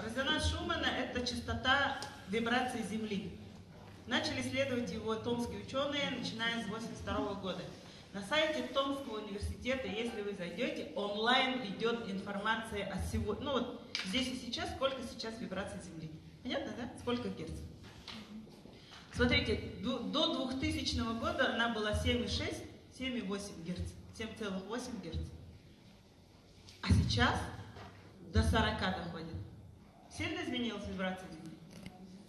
Резонанс Шумана – это частота вибраций Земли. Начали исследовать его томские ученые, начиная с 1982 года. На сайте Томского университета, если вы зайдете, онлайн идет информация о сегодня. Ну вот здесь и сейчас, сколько сейчас вибраций Земли. Понятно, да? Сколько герц? Смотрите, до 2000 года она была 7,6, 7,8 герц, 7,8 герц. А сейчас до 40 доходит. Сильно изменилась вибрация Земли?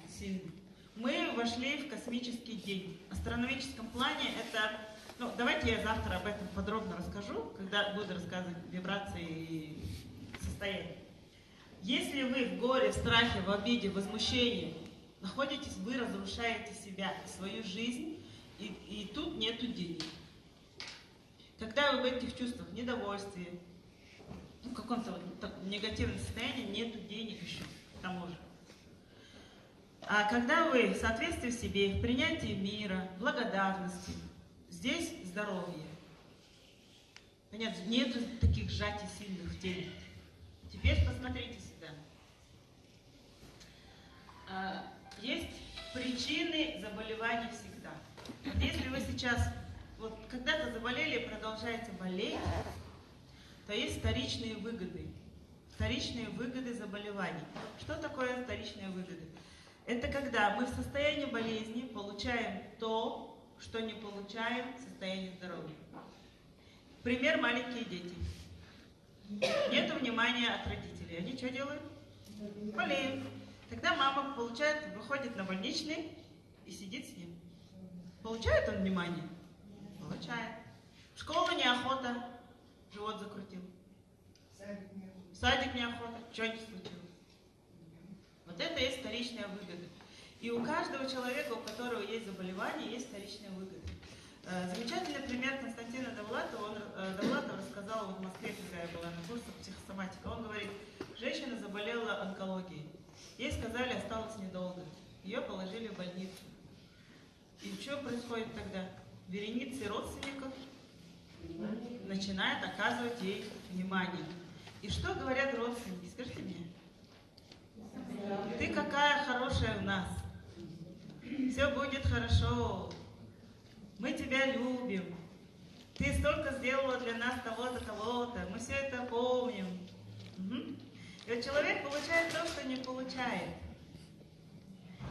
Сильно. Мы вошли в космический день. В астрономическом плане это... Ну, давайте я завтра об этом подробно расскажу, когда буду рассказывать вибрации и состояния. Если вы в горе, в страхе, в обиде, в возмущении находитесь, вы разрушаете себя, свою жизнь, и тут нету денег. Когда вы в этих чувствах, недовольстве, в каком-то негативном состоянии, нету денег еще, к тому же. А когда вы в соответствии в себе, в принятии мира, благодарности, здесь здоровье. Понятно? Нету таких сжатий сильных в теле. Теперь посмотрите сюда. Есть причины заболеваний всегда. Вот если вы сейчас, вот когда-то заболели и продолжаете болеть, то есть вторичные выгоды. Вторичные выгоды заболеваний. Что такое вторичные выгоды? Это когда мы в состоянии болезни получаем то, что не получаем в состоянии здоровья. Пример: маленькие дети. Нет внимания от родителей. Они что делают? Болеют. Тогда мама выходит на больничный и сидит с ним. Получает он внимание? Получает. В школу неохота, живот закрутил. В садик неохота, что-нибудь случилось. Вот это и есть вторичная выгода. И у каждого человека, у которого есть заболевание, есть вторичная выгода. Замечательный пример Константина Довлатова. Довлатов рассказал в Москве, когда я была на курсах психосоматика. Он говорит, женщина заболела онкологией. Ей сказали, осталось недолго. Ее положили в больницу. И что происходит тогда? Вереницы родственников начинают оказывать ей внимание. И что говорят родственники? Скажите мне. Ты какая хорошая у нас. Все будет хорошо. Мы тебя любим. Ты столько сделала для нас того-то, того-то. Мы все это помним. Угу. И вот человек получает то, что не получает.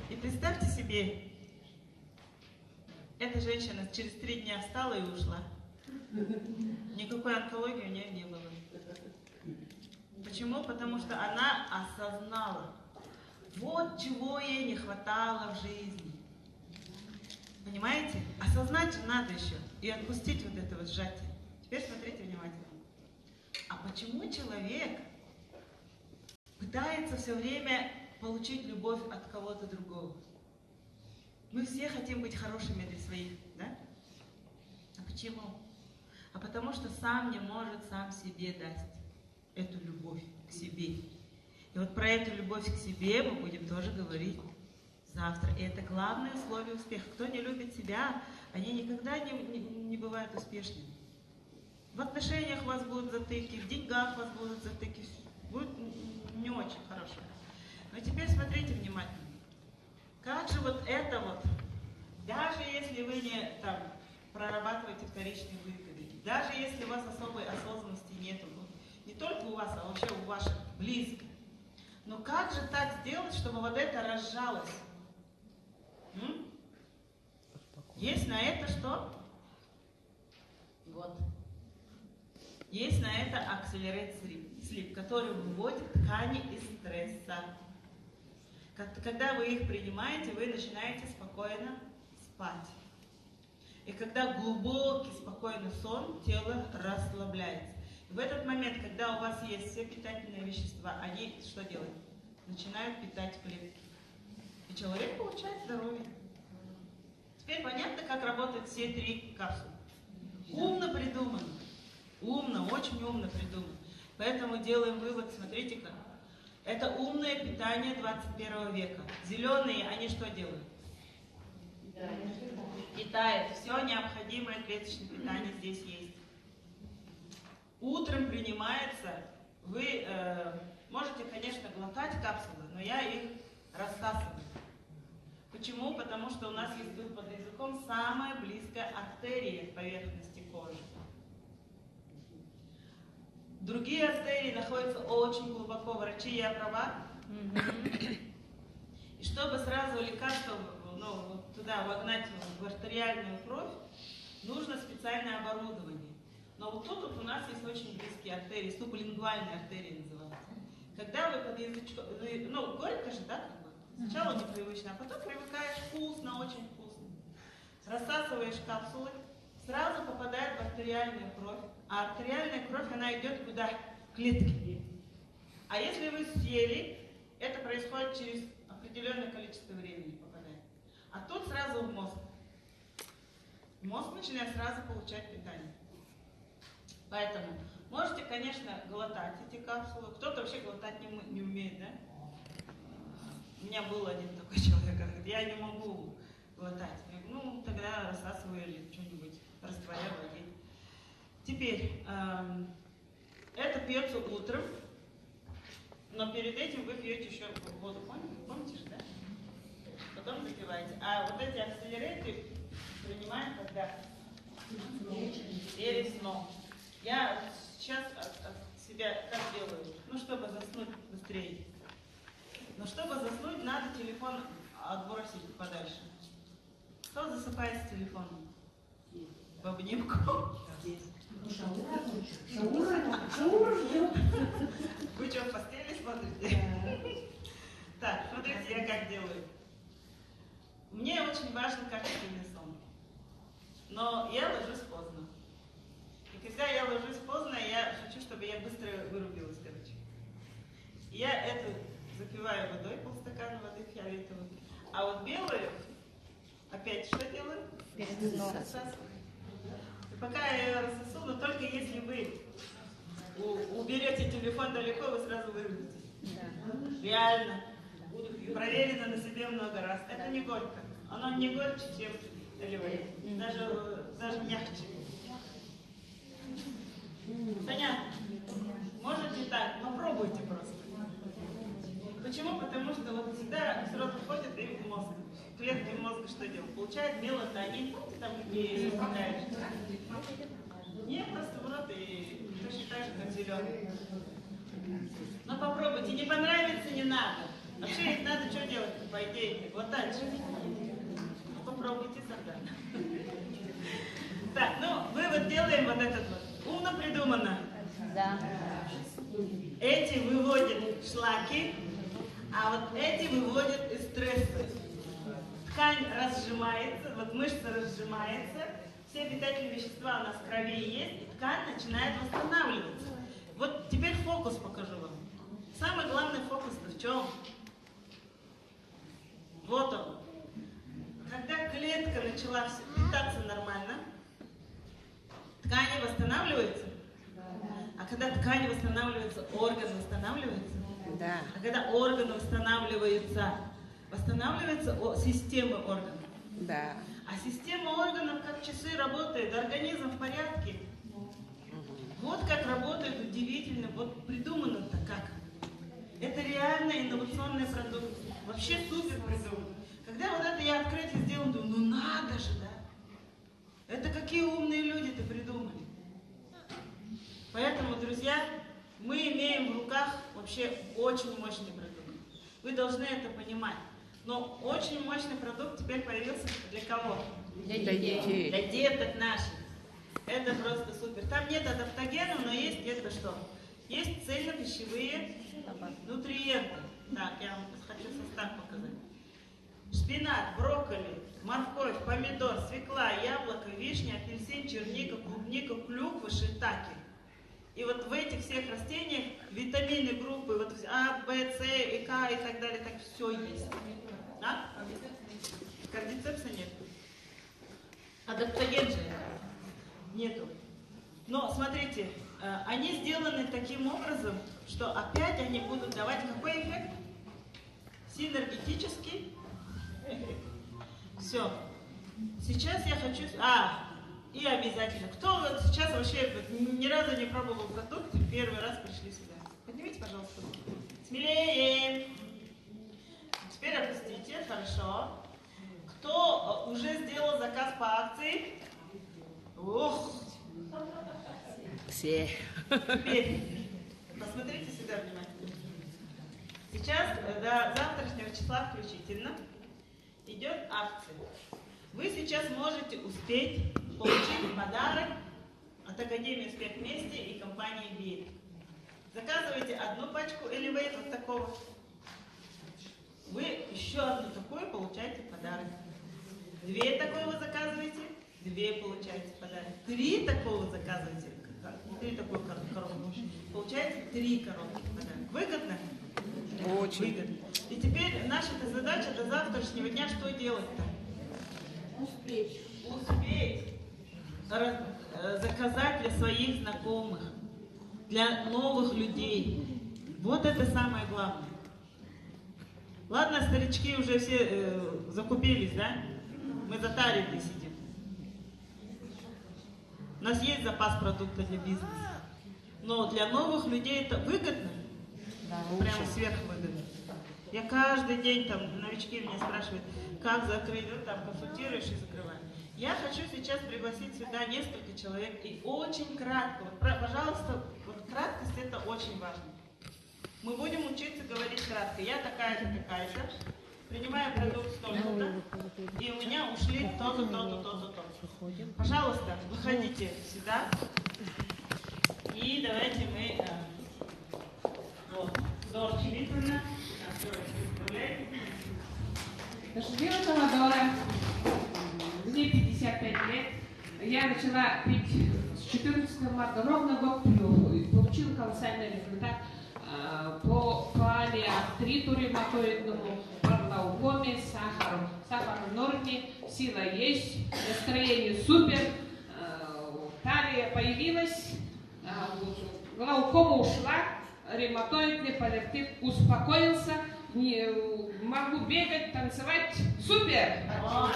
И представьте себе, эта женщина через 3 дня встала и ушла. Никакой онкологии у нее не было. Почему? Потому что она осознала, вот чего ей не хватало в жизни. Понимаете? Осознать же надо еще. И отпустить вот это вот сжатие. Теперь смотрите внимательно. А почему человек пытается все время получить любовь от кого-то другого? Мы все хотим быть хорошими для своих, да? А почему? А потому что сам не может сам себе дать эту любовь к себе. И вот про эту любовь к себе мы будем тоже говорить завтра. И это главное условие успеха. Кто не любит себя, они никогда не бывают успешными. В отношениях у вас будут затыки, в деньгах у вас будут затыки. Будет не очень хорошо. Но теперь смотрите внимательно. Как же вот это вот, даже если вы не прорабатываете вторичные выгоды, даже если у вас особой осознанности нету, не только у вас, а вообще у ваших близких, но как же так сделать, чтобы вот это разжалось? Есть на это что? Вот. Есть на это Accelerate Sleep, который выводит ткани из стресса. Когда вы их принимаете, вы начинаете спокойно спать. И когда глубокий, спокойный сон, тело расслабляется. И в этот момент, когда у вас есть все питательные вещества, они что делают? Начинают питать клетки. И человек получает здоровье. Теперь понятно, как работают все 3 капсулы. Умно придумано. Умно, очень умно придумано. Поэтому делаем вывод, смотрите-ка. Это умное питание 21 века. Зеленые, они что делают? Питает. Все необходимое клеточное питание здесь есть. Утром принимается, вы Можете, конечно, глотать капсулы, но я их рассасываю. Почему? Потому что у нас есть тут под языком самая близкая артерия к поверхности кожи. Другие артерии находятся очень глубоко. Врачи, я права? И чтобы сразу лекарство туда вогнать в артериальную кровь, нужно специальное оборудование. Но вот тут вот у нас есть очень близкие артерии, сублингвальные артерии называются. Когда вы под язычком, горько же, да, как бы? Сначала непривычно, а потом привыкаешь, вкусно, очень вкусно. Рассасываешь капсулы, сразу попадает в артериальную кровь, а артериальная кровь, она идет куда? В клетки. А если вы съели, это происходит через определенное количество времени попадает. А тут сразу в мозг. Мозг начинает сразу получать питание. Поэтому можете, конечно, глотать эти капсулы. Кто-то вообще глотать не умеет, да? У меня был один такой человек, говорит, я не могу глотать. Я говорю, ну, тогда рассасываю или что-нибудь, растворяю в воде. Теперь, это пьется утром, но перед этим вы пьете еще воду. Помните же, да? Потом запиваете. А вот эти акселераторы принимаем когда? Перед сном. Я сейчас от себя как делаю? Ну, чтобы заснуть быстрее. Но чтобы заснуть, надо телефон отбросить подальше. Кто засыпает с телефоном? В обнимку? Вы что, в постели смотрите? Так, смотрите, я как делаю. Мне очень важен качественный сон. Но я ложусь поздно. И когда я ложусь поздно, я хочу, чтобы я быстро вырубилась, короче. Я эту запиваю водой, полстакана воды фиолетовой. А вот белую, опять что делаю? Перед сном. И пока я ее рассосу, но только если вы уберете телефон далеко, вы сразу вырубитесь. Да. Реально. Проверено на себе много раз. Это не горько. Оно не горче, чем наливай. Даже мягче. Понятно? Можете так, попробуйте просто. Почему? Потому что вот всегда все равно входит и в мозг. Клетки мозга что делают? Получают мелатонин. Помните, там какие составляют? Не, просто в рот и точно так же, как зеленый. Но попробуйте. Не понравится, не надо. Вообще их надо что делать, по идее, глотать же. Попробуйте тогда. Так, ну, вывод делаем вот этот вот. Умно придумано. Да. Эти выводят шлаки, а вот эти выводят из стресса. Ткань разжимается, вот мышца разжимается, все питательные вещества у нас в крови есть, и ткань начинает восстанавливаться. Вот теперь фокус покажу вам. Самый главный фокус-то в чем? Вот он. Когда клетка начала питаться нормально, ткани восстанавливаются. А когда ткани восстанавливаются, орган восстанавливается. Да. А когда органы восстанавливается система органов. Да. А система органов как часы работает, организм в порядке. Вот как работает удивительно, вот придумано-то как. Это реально инновационный продукт. Вообще супер придумано. Когда вот это я открытие сделала, думаю, ну надо же, да? Это какие умные люди-то придумали. Поэтому, друзья, мы имеем в руках вообще очень мощный продукт. Вы должны это понимать. Но очень мощный продукт теперь появился для кого? Для детей. Для деток наших. Это просто супер. Там нет адаптогенов, но есть где-то что? Есть цельнопищевые нутриенты. Так, я вам хочу состав показать. Шпинат, брокколи, морковь, помидор, свекла, яблоко, вишня, апельсин, черника, клубника, клюква, шиитаке. И вот в этих всех растениях витамины группы вот А, Б, С, и К и так далее, так все есть. А? Кардицепса нет. Адаптоген же нету. Но смотрите, они сделаны таким образом, что опять они будут давать какой эффект? Синергетический эффект. Все. Сейчас я хочу... И обязательно. Кто вот сейчас вообще ни разу не пробовал продукт, первый раз пришли сюда? Поднимите, пожалуйста, руку. Смелее. Теперь опустите, хорошо. Кто уже сделал заказ по акции? Ох! Все. Теперь посмотрите сюда внимательно. Сейчас до завтрашнего числа включительно идет акция. Вы сейчас можете успеть получить подарок от Академии «Успех вместе» и компании «Верь». Заказывайте одну пачку Elevate вот такого. Вы еще одну такую получаете подарок. 2 такого заказываете, 2 получаете подарок. 3 такого заказываете, 3 такой коробку, получаете 3 коробки подарок. Выгодно? Очень. Выгодно. И теперь наша задача до завтрашнего дня что делать-то? Успеть. Успеть заказать для своих знакомых, для новых людей. Вот это самое главное. Ладно, старички уже все закупились, да? Мы затарили сидим. У нас есть запас продукта для бизнеса. Но для новых людей это выгодно. Прямо сверхвыгодно. Я каждый день, там, новички меня спрашивают, как закрыть, вот там консультируешь и закрываешь. Я хочу сейчас пригласить сюда несколько человек и очень кратко, вот, пожалуйста, вот краткость это очень важно. Мы будем учиться говорить кратко. Я такая-то, такая-то, принимаю продукт столько-то, и у меня ушли то-то, то-то, то-то, то-то. Пожалуйста, выходите сюда, и давайте мы... Вот, Дорчи Викторовна, Дождева Теодора, мне 55 лет. Я начала пить с 14 марта, ровно год пью, и получила колоссальный результат по полиартриту ревматоидному, глаукоме, сахару. Сахар в норме, сила есть, настроение супер, талия появилась, глаукома ушла, ревматоидный полиартрит успокоился, не могу бегать, танцевать, супер! Да,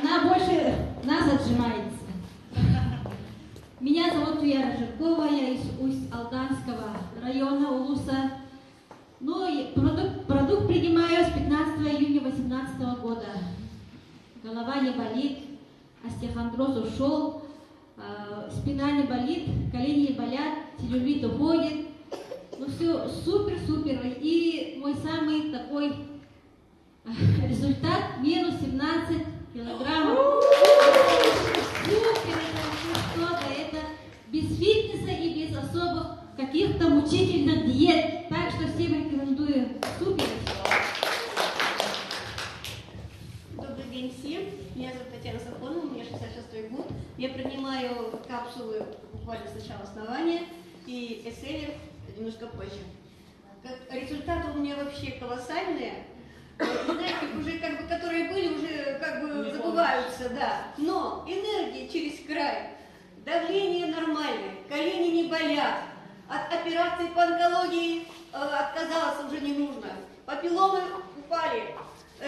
Она больше нас отжимается. Меня зовут Вера Жиркова, я из Усть-Алданского района Улуса. Ну, и продукт принимаю с 15 июня 2018 года. Голова не болит, остеохондроз ушел, спина не болит, колени не болят, целлюлит уходит. Ну все супер-супер. И мой самый такой результат минус 17 килограммов. Супер, это что-то, это без фитнеса и без особых каких-то мучительных диет. Так что всем рекомендую. Супер. Добрый день всем. Меня зовут Татьяна Сафонова, мне 66-й год. Я принимаю капсулы буквально с начала основания и эсселер немножко позже. Результаты у меня вообще колоссальные. Знаете, уже как бы, которые были, уже как бы забываются, да. Но энергия через край, давление нормальное, колени не болят, от операции по онкологии отказалась, уже не нужно. Папилломы упали.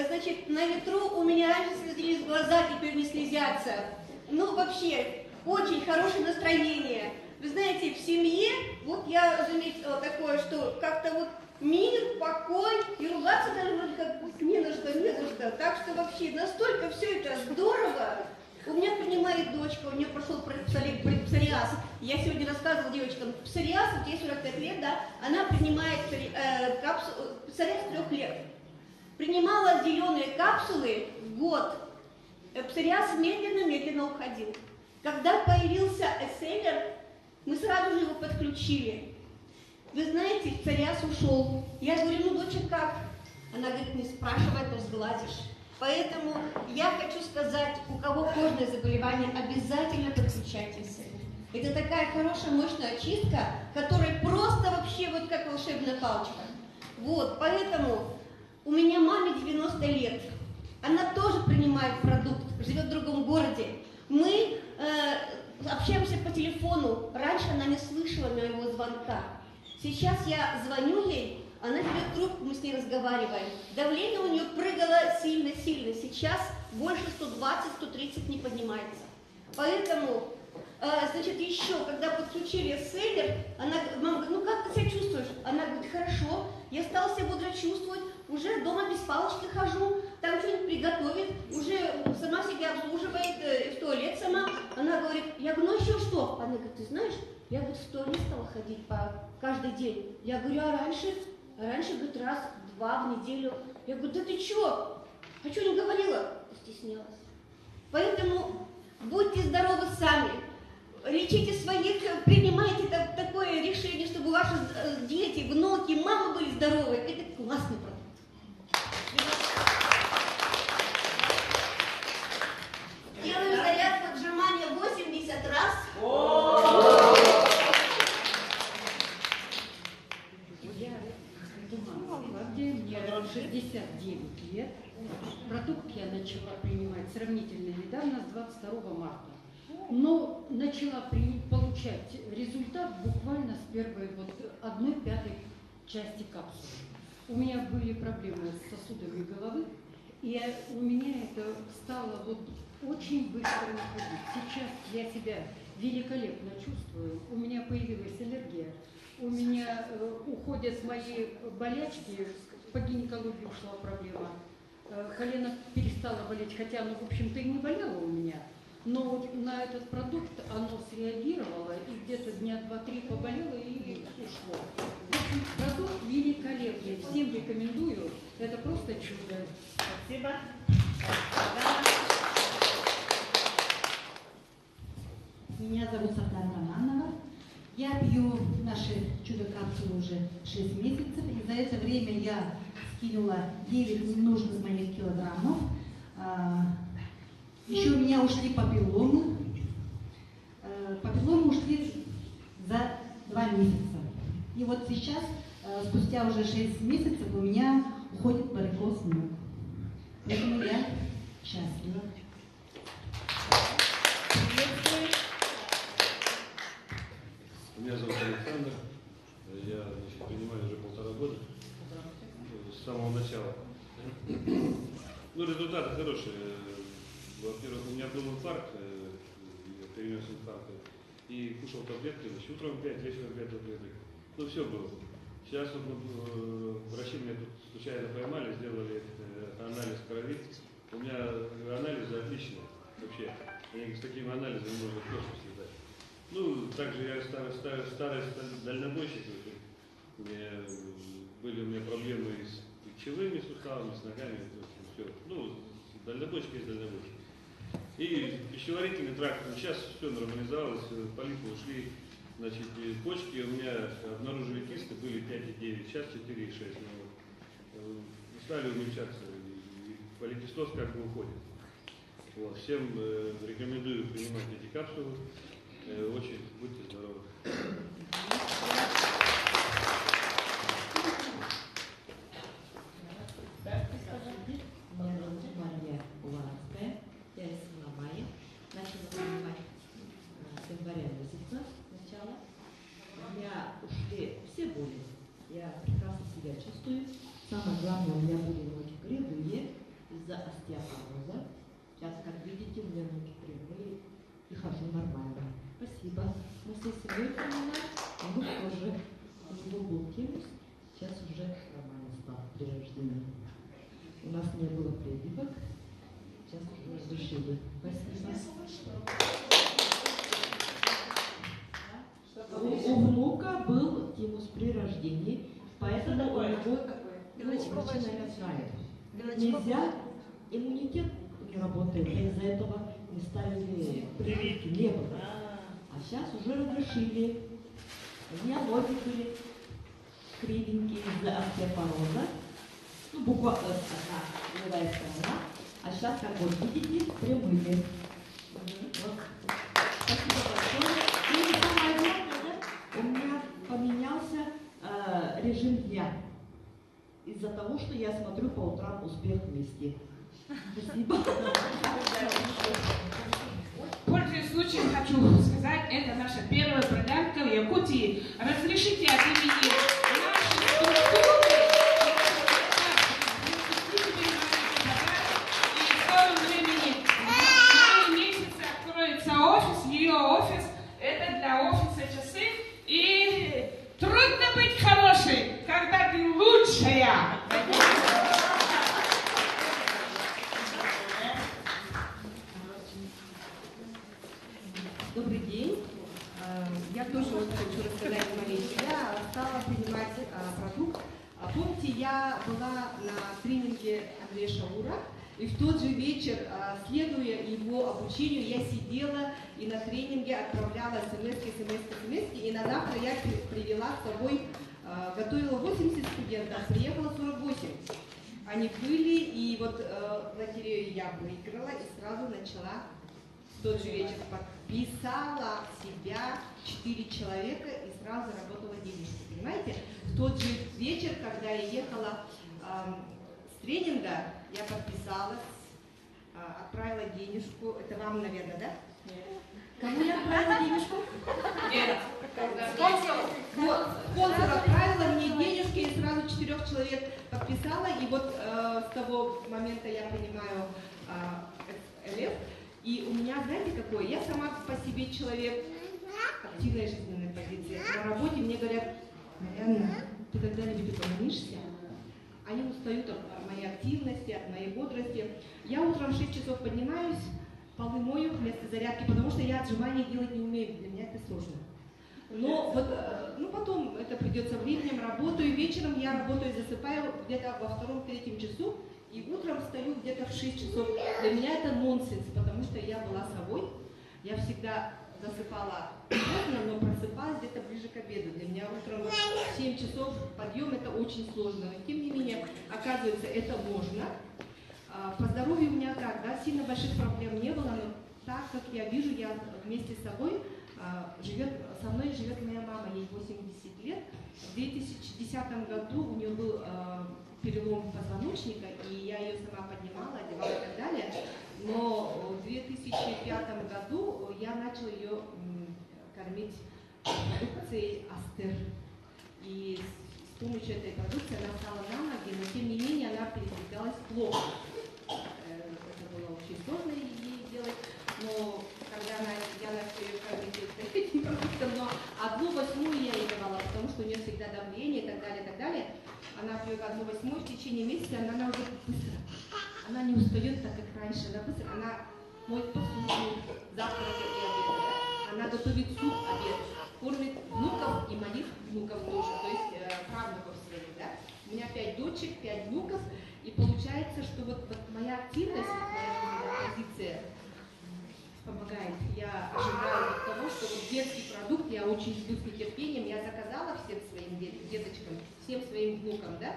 Значит, на ветру у меня раньше слезились глаза, теперь не слезятся. Ну, вообще, очень хорошее настроение. Вы знаете, в семье, вот я заметила такое, что как-то вот мир, покой, и ругаться даже вроде как не на что, не за что. Так что вообще настолько все это здорово. У меня принимает дочка, у нее прошел псориаз. Я сегодня рассказывала девочкам, псориаз, вот ей 45 лет, да, она принимает псориаз 3 лет. Принимала зеленые капсулы в год. Псориаз медленно-медленно уходил. Когда появился эсселер, мы сразу же его подключили. Вы знаете, псориаз ушел. Я говорю, ну, доча, как? Она говорит, не спрашивай, то сглазишь. Поэтому я хочу сказать, у кого кожное заболевание, обязательно подключайте эсселер. Это такая хорошая, мощная очистка, которая просто вообще вот как волшебная палочка. Вот, поэтому у меня маме 90 лет. Она тоже принимает продукт, живет в другом городе. Мы общаемся по телефону. Раньше она не слышала моего звонка. Сейчас я звоню ей, она берет трубку, мы с ней разговариваем. Давление у нее прыгало сильно-сильно. Сейчас больше 120-130 не поднимается. Поэтому Значит, еще, когда подключили селлер, мама говорит, ну как ты себя чувствуешь? Она говорит, хорошо, я стала себя бодро чувствовать, уже дома без палочки хожу, там что-нибудь приготовит, уже сама себя обслуживает, в туалет сама. Она говорит, я говорю, ну еще что? Она говорит, ты знаешь, я говорит, в туалет стала ходить каждый день. Я говорю, а раньше, говорит, раз-два в неделю. Я говорю, да ты что? А что не говорила? Стеснялась. Поэтому будьте здоровы сами. Лечите своих, принимайте такое решение, чтобы ваши дети, внуки, мамы были здоровы. Это классный продукт. Делаю зарядку отжимания 80 раз. Мне 69 лет. Продукт я начала принимать сравнительно недавно, с 22 марта. Но начала получать результат буквально с первой 1/5 части капсулы. У меня были проблемы с сосудами головы, и у меня это стало очень быстро находить. Сейчас я себя великолепно чувствую, у меня появилась аллергия, у меня уходят мои болячки, по гинекологии ушла проблема, колено перестало болеть, хотя оно, в общем-то, и не болело у меня. Но на этот продукт оно среагировало, и где-то дня 2-3 поболело и ушло. В общем, продукт великолепный, всем рекомендую, это просто чудо. Спасибо. Меня зовут Сатана Романова. Я пью наши чудо-капсулы уже 6 месяцев, и за это время я скинула 9 ненужных моих килограммов. Еще у меня ушли папилломы. Папилломы ушли за 2 месяца. И вот сейчас, спустя уже 6 месяцев, у меня уходит варикоз ног. Поэтому я счастлива. Меня зовут Александр. Я принимаю уже 1,5 года. С самого начала. Ну, результаты хорошие. Во-первых, у меня был инфаркт, я перенес инфаркт, и кушал таблетки, утром 5, вечером 5 таблеток. Ну, все было. Сейчас врачи меня тут случайно поймали, сделали анализ крови. У меня анализы отличные вообще. С такими анализами можно точно съедать. Ну, также я старый дальнобойщик. Были у меня проблемы и с плечевыми суставами, с ногами. Все. Ну, дальнобойщик есть дальнобойщик. И пищеварительный тракт, сейчас все нормализовалось, полипы ушли, значит, почки у меня обнаружили кисты, были 5,9, сейчас 4,6. Стали уменьшаться, и поликистоз как бы уходит. Вот. Всем рекомендую принимать эти капсулы, очень будьте здоровы. Меня зовут Мария Уланская, я из Синамайи. Начала принимать с января месяца сначала. У меня ушли все боли. Я прекрасно себя чувствую. Самое главное, у меня были ноги кривые из-за остеопороза. Сейчас, как видите, у меня ноги кривые и хожу нормально. Спасибо. Мы всей семьей принимаем. Муж тоже. У него был тимус. Сейчас уже нормально стал при рождении. У нас не было прививок. Сейчас уже разрешили. Спасибо. У внука был тимус при рождении, поэтому у него причина я знаю. Нельзя, иммунитет не работает, и из-за этого не ставили прививки, не было. А сейчас уже разрешили. У меня ноги были кривенькие из-за остеопороза. Ну, буквально одна левая сторона. А сейчас, как вот видите, прямые. Вот. Спасибо большое. И самое главное, у меня поменялся режим дня. Из-за того, что я смотрю по утрам «Успех вместе». Спасибо. Пользуясь случаем, хочу сказать, это наша первая проданка в Якутии. Разрешите от имени нашей структуры и в скором времени в мае месяце откроется офис, ее офис знаете, я была на тренинге Андрея Шаура, и в тот же вечер, следуя его обучению, я сидела и на тренинге отправляла смс, и на завтра я привела с собой, готовила 80 студентов, приехало 48. Они были, и вот лотерею я выиграла и сразу начала в тот же вечер подписала себя 4 человека и сразу заработала денежку, понимаете? В тот же вечер, когда я ехала с тренинга, я подписалась, отправила денежку. Это вам, наверное, да? Нет. Кому я отправила денежку? Нет. Вот, спонсор отправила мне денежки и сразу 4 человек подписала. И вот с того момента я принимаю ЛФ. И у меня, знаете, какое? Я сама по себе человек активной жизненной позиции. На работе мне говорят: Марьяна, ты когда-нибудь угомонишься? Они устают от моей активности, от моей бодрости. Я утром в 6 часов поднимаюсь, полы мою вместо зарядки, потому что я отжимания делать не умею, для меня это сложно. Но вот, потом это придет со временем, работаю, вечером я работаю, засыпаю где-то во 2-3 часу, и утром встаю где-то в 6 часов. Для меня это нонсенс, потому что я была совой, я всегда засыпала поздно, но просыпалась где-то ближе к обеду. Для меня утром в 7 часов подъем это очень сложно, но тем не менее, оказывается, это можно. По здоровью у меня как, да, сильно больших проблем не было, но так как я вижу, я вместе с собой, со мной живет моя мама, ей 80 лет. В 2010 году у нее был перелом позвоночника, и я ее сама поднимала, одевала и так далее. Но в 2005 году я начала ее кормить продукцией Астер. И с помощью этой продукции она стала на ноги, но тем не менее она передвигалась плохо. Это было очень сложно ей делать, но когда я начала ее кормить этим продуктом, но 1/8 я ей давала, потому что у нее всегда давление и так далее, и так далее. Она пьет 1/8, в течение месяца она уже быстро. Она не устает так, как раньше, она быстро, она моет посуду, завтрак и обед, да? Она готовит суп, обед, кормит внуков и моих внуков тоже, то есть правнуков своих, да? У меня 5 дочек, 5 внуков, и получается, что вот моя активность, моя жизненная позиция помогает. Я ожидаю от того, что вот детский продукт я очень жду с нетерпением, я заказала всем своим деточкам, всем своим внукам, да?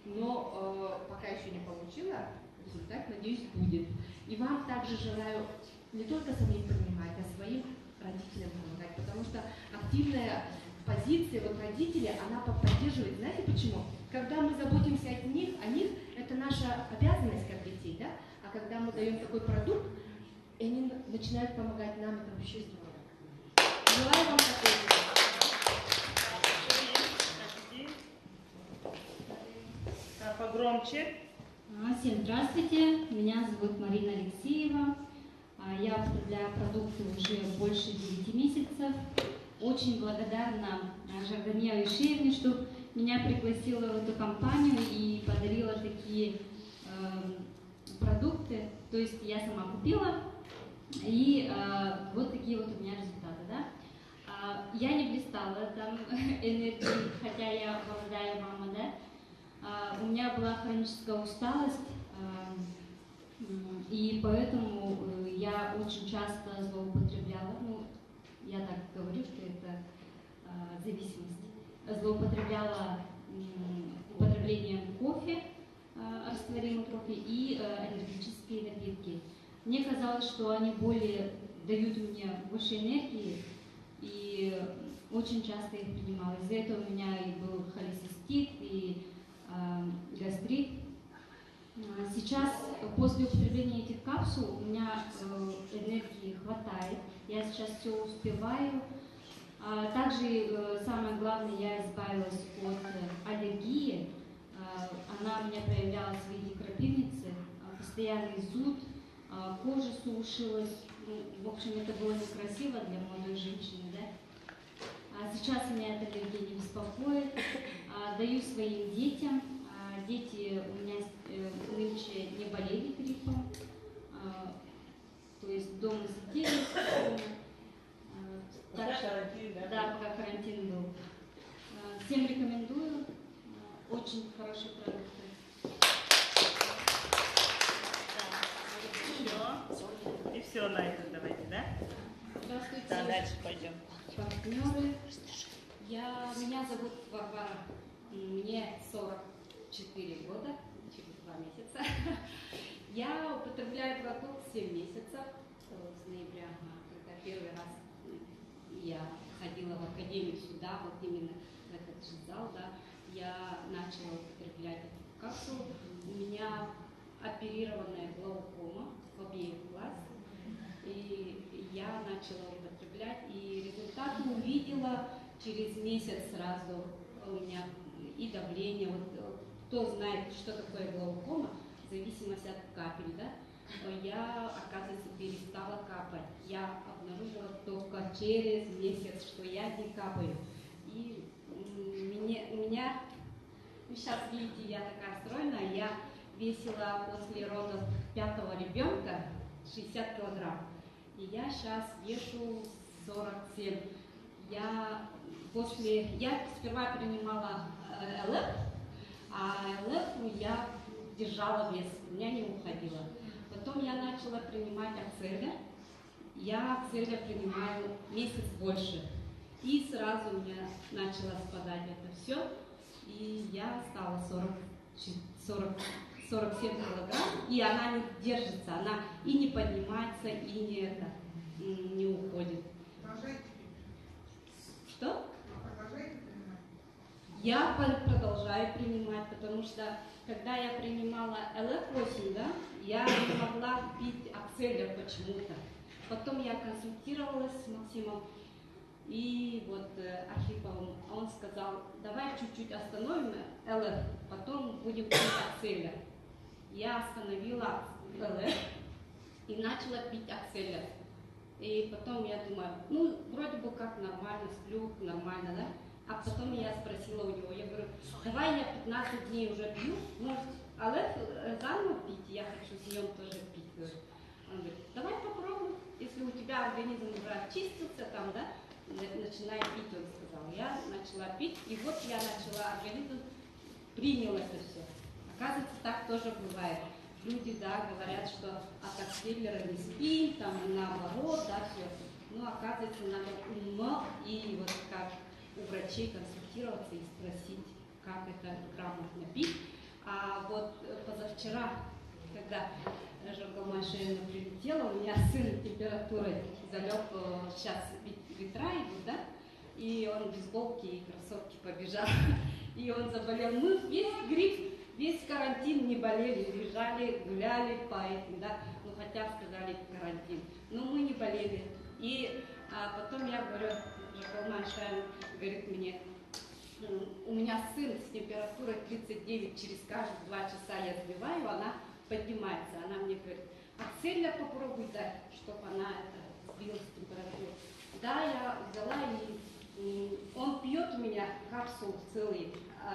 Но пока еще не получила, результат, надеюсь, будет. И вам также желаю не только самим принимать, а своим родителям помогать, потому что активная позиция вот родителей, она поддерживает. Знаете почему? Когда мы заботимся о них, это наша обязанность как детей, да? А когда мы даем такой продукт, они начинают помогать нам, это вообще здорово. Желаю вам такого. Погромче. Всем здравствуйте, меня зовут Марина Алексеева. Я употребляю продукты уже больше 9 месяцев. Очень благодарна Жардане Алишеевне, что меня пригласила в эту компанию и подарила такие продукты. То есть я сама купила, и вот такие вот у меня результаты. Да? Я не блистала там энергией, хотя я молодая мама, да? У меня была хроническая усталость, и поэтому я очень часто злоупотребляла, я так говорю, что это зависимость, злоупотребляла употреблением кофе, растворимый кофе и энергетические напитки. Мне казалось, что они дают мне больше энергии, и очень часто их принимала. Из-за этого у меня и был холецистит, и гастрит. Сейчас, после употребления этих капсул, у меня энергии хватает, я сейчас все успеваю. Также, самое главное, я избавилась от аллергии. Она у меня проявлялась в виде крапивницы, постоянный зуд, кожа сушилась. В общем, это было некрасиво для молодой женщины, да? Сейчас меня эта аллергия не беспокоит. Даю своим детям. Дети у меня нынче не болели гриппом, то есть дома сидели. Пока карантин, да? Да, пока карантин был. Всем рекомендую. очень хорошие продукты. Еще. И все на этом давайте, да? Здравствуйте. Да, дальше пойдем. Партнеры. Меня зовут Варвара. Мне 44 года, через 2 месяца. Я употребляю продукт 7 месяцев с ноября, когда первый раз я ходила в академию сюда, вот именно в этот же зал, да, я начала употреблять эту капсулу. У меня оперированная глаукома в обеих глаз, и я начала употреблять, и результаты увидела через месяц сразу. У меня и давление, вот кто знает, что такое глаукома, в зависимости от капель, да, я, оказывается, перестала капать. Я обнаружила только через месяц, что я не капаю. И у меня, сейчас видите, я такая стройная, я весила после родов 5-го ребенка 60 килограмм. И я сейчас вешу 47. Я сперва принимала ЛФ, а ЛФ я держала вес, у меня не уходило. Потом я начала принимать Акцелия. Я Акцелия принимаю месяц больше. И сразу у меня начало спадать это все. И я стала 47 килограмм. И она не держится, она и не поднимается, и не уходит. Что? Я продолжаю принимать, потому что когда я принимала ЛФ-8, да, я не могла пить Акцелия почему-то. Потом я консультировалась с Максимом и вот Архиповым, он сказал, давай чуть-чуть остановим ЛФ, потом будем пить Акцелия. Я остановила ЛФ и начала пить Акцелия. И потом я думаю, ну, вроде бы как нормально, сплю, нормально, да? А потом я спросила у него, я говорю, давай я 15 дней уже пью, может, ЛФ заново пить, я хочу с ним тоже пить. Он говорит, давай попробуй, если у тебя организм уже очистился, там, да, начинай пить, он сказал. Я начала пить, и вот я начала, организм принял это все. Оказывается, так тоже бывает. Люди, да, говорят, что от Акцеллера не спим, там, наоборот, да, все. Но, оказывается, надо умно и вот как у врачей консультироваться и спросить, как это грамотно пить. А вот позавчера, когда Жорга Машина прилетела, у меня сын температурой залег, сейчас ветра идут, да, и он в бейсболке и кроссовки побежал, и он заболел. Мы весь грипп, весь карантин не болели, лежали, гуляли по этим, да, ну хотя сказали карантин, но мы не болели. И потом я говорю, Жорга Машина говорит мне, у меня сын с температурой 39, через каждые 2 часа я сбиваю, она поднимается. Она мне говорит, Акцелия попробуй дать, чтобы она сбилась температуру. Да, я взяла, и он пьет у меня капсул целый, а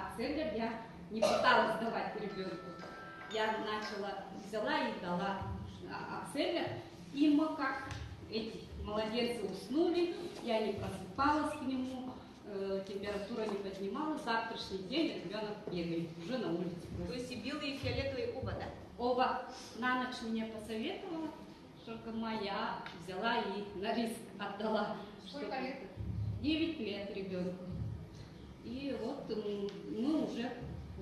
Акцелия я не пыталась давать ребенку. Я взяла и дала Акцелия, и мы как эти младенцы уснули, я не просыпалась к нему, температура не поднималась, завтрашний день ребенок бегает, уже на улице. То есть и белые, и фиолетовые оба, да? Оба. На ночь мне посоветовала, только моя взяла и на риск отдала. Сколько лет? 9 лет ребенку. И вот мы уже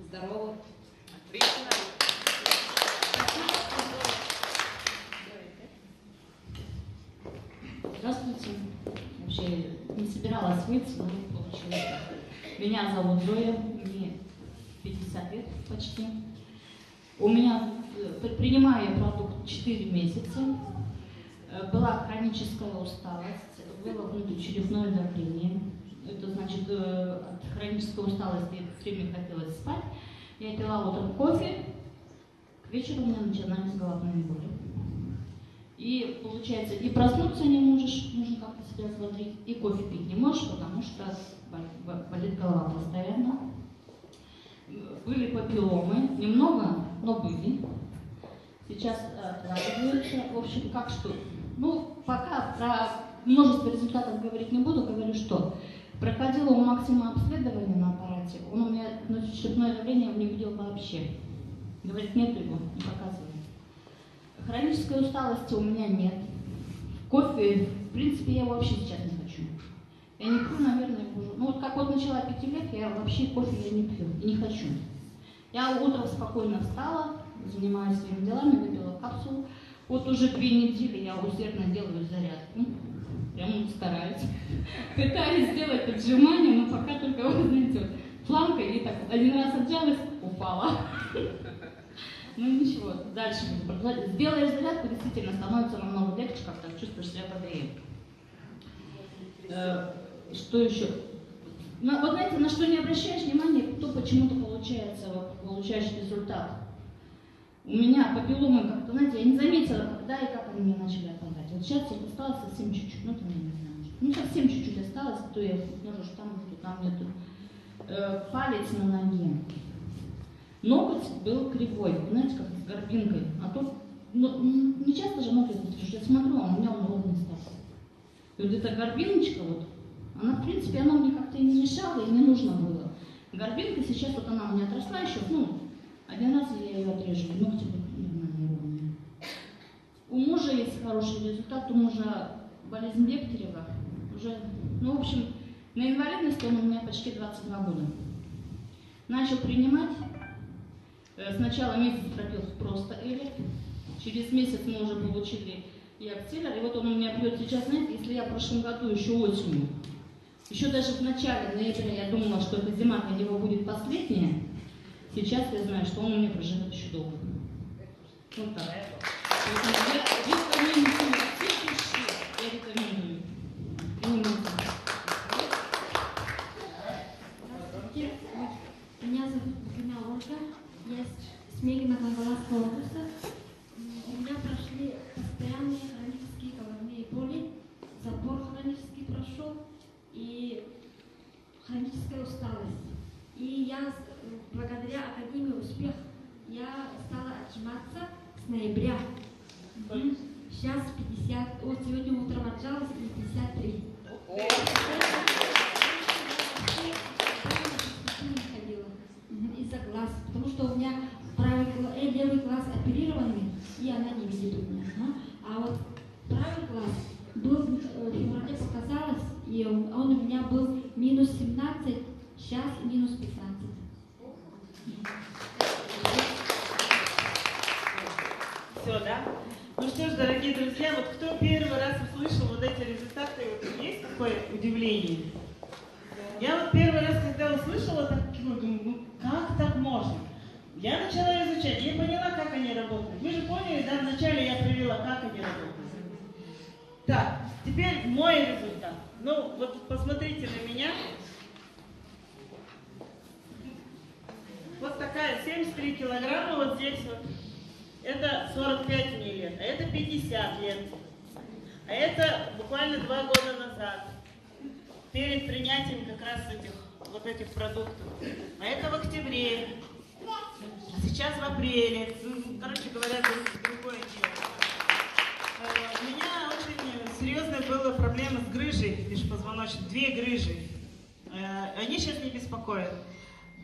здоровы. Отлично. Здравствуйте. Вообще не собиралась мыться, но получилось. Меня зовут Зоя, мне 50 лет почти. У меня, принимаю я продукт 4 месяца. Была хроническая усталость, было внутричерепное давление. Это значит, от хронической усталости все время хотелось спать. Я пила утром кофе, к вечеру у меня начинались головные боли. И получается, и проснуться не можешь, нужно как-то себя взбодрить, и кофе пить не можешь, потому что болит голова постоянно. Были папилломы, немного, но были. Сейчас откладываются. В общем, как что. Ну, пока про множество результатов говорить не буду, говорю, что проходила у Максима обследование на аппарате. Он у меня но щипное давление не видел вообще. Говорит, нету его, не показывает. Хронической усталости у меня нет. Кофе, в принципе, я его вообще сейчас не хочу. Я не пью, наверное, уже. Ну вот как вот начала 5 лет, я вообще кофе я не пью и не хочу. Я утром спокойно встала, занимаюсь своими делами, выпила капсулу. Вот уже 2 недели я усердно делаю зарядку. Прям стараюсь. Пытаюсь сделать отжимания, но пока только, вы знаете, вот, планка и так один раз отжалась, упала. Ну ничего, дальше буду продолжать. Сделаешь зарядку, действительно становится намного легче, как-то чувствуешь себя бодрее. Что еще? Вот знаете, на что не обращаешь внимания, то почему-то получаешь результат. У меня папилломы как-то, знаете, я не заметила, когда и как они меня начали отпадать. Вот сейчас вот осталось совсем чуть-чуть, ну там я не знаю, ну совсем чуть-чуть осталось, то я ножу, что там нету. Палец на ноге. Ноготь был кривой, знаете, как с горбинкой. А тут, ну, не часто же ноготь, я смотрю, а у меня он ровный стал. И вот эта горбиночка вот, она, в принципе, она мне как-то и не мешала, и не нужно было. Горбинка сейчас, вот она у меня отросла еще, ну, один раз я ее отрежу, ногти будут нормальные, ровные. У мужа есть хороший результат, у мужа болезнь Бехтерева. Уже, ну, в общем, на инвалидности он у меня почти 22 года. Начал принимать. Сначала месяц пропил просто Элик. Через месяц мы уже получили и Актилер. И вот он у меня пьет сейчас, знаете, если я в прошлом году еще осенью, еще даже в начале ноября я думала, что эта зима для него будет последняя, сейчас я знаю, что он у меня проживет еще долго. Вот так. Я рекомендую. Меня зовут Ольга, я с Мегино-Вологодской области. У меня прошли постоянные хронические головные боли, запор хронический прошел и хроническая усталость. И я благодаря Академии Успех я стала отжиматься с ноября. Сейчас 50, вот сегодня утром отжалась и 53. Из-за глаз, потому что у меня левый глаз оперированный, и она не видит у меня. А вот правый глаз был, в феврале показалось, и он у меня был минус 17, сейчас минус 15. Все, да? Ну что ж, дорогие друзья, вот кто первый раз услышал вот эти результаты, вот есть такое удивление? Я вот первый раз, когда услышала, так, думаю, ну как так можно? Я начала изучать, я поняла, как они работают. Вы же поняли, да, вначале я привела, как они работают. Так, теперь мой результат. Ну, вот посмотрите на меня. Вот такая, 73 килограмма вот здесь вот. Это 45 мне лет, а это 50 лет. А это буквально 2 года назад. Перед принятием как раз этих продуктов. А это в октябре. А сейчас в апреле. Короче говоря, другое дело. У меня очень серьезная была проблема с грыжей межпозвоночной. 2 грыжи. Они сейчас не беспокоят.